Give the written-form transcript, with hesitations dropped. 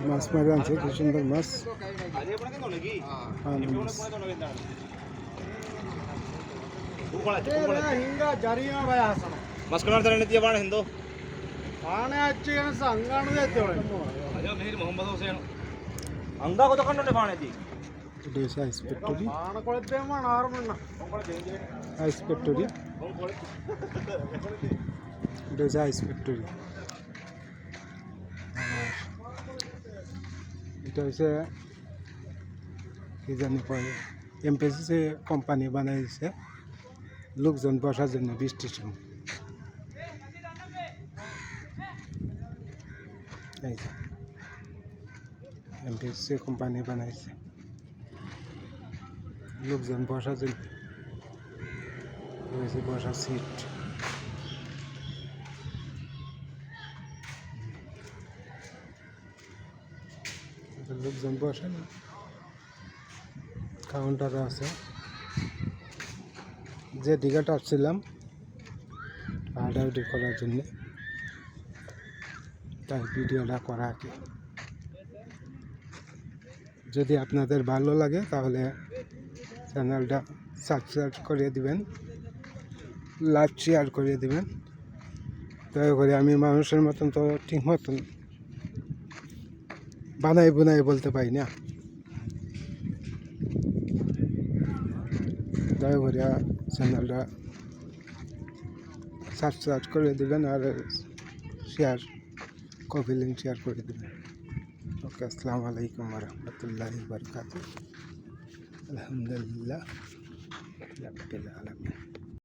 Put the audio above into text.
মাছ মারে আনছে, কি সুন্দর মাছ। মাছ কোনার ধরে নিতে পারে হিন্দু अंगा को तो कंडोने पाने दी এটা হচ্ছে আইস ফ্যাক্টরি। আইস ফ্যাক্টরি, এটা হচ্ছে আইস ফ্যাক্টরি। আর এটা হচ্ছে কি জানি কয়, এমপিসি কোম্পানি বানাই দিছে লোকজন বসার জন্য বৃষ্টির সময়। এই যে এমপিসি কোম্পানি বানাইছে লোকজন বসার জন্য, রয়েছে বসার সিট। লোকজন বসে না, কাউন্টার আছে। যে দিঘাটা আসছিলাম হাঁটাহাঁটি করার জন্য, তাই ভিডিওটা করা আর কি। যদি আপনাদের ভালো লাগে তাহলে চ্যানেলটা সাবস্ক্রাইব করে দিবেন, লাইক শেয়ার করে দিবেন। দয়া করে, আমি মানুষের মতন তো ঠিক মতন বানাই বুনাই বলতে পারি না। দয়া করে চ্যানেলটা সাবস্ক্রাইব করে দিবেন আর শেয়ার, কপি লিঙ্ক শেয়ার করে দেবেন। ওকে, আসসালামু আলাইকুম ওয়া রাহমাতুল্লাহি ওয়া বারাকাতুহু। আলহামদুলিল্লাহ রাব্বিল আলামিন।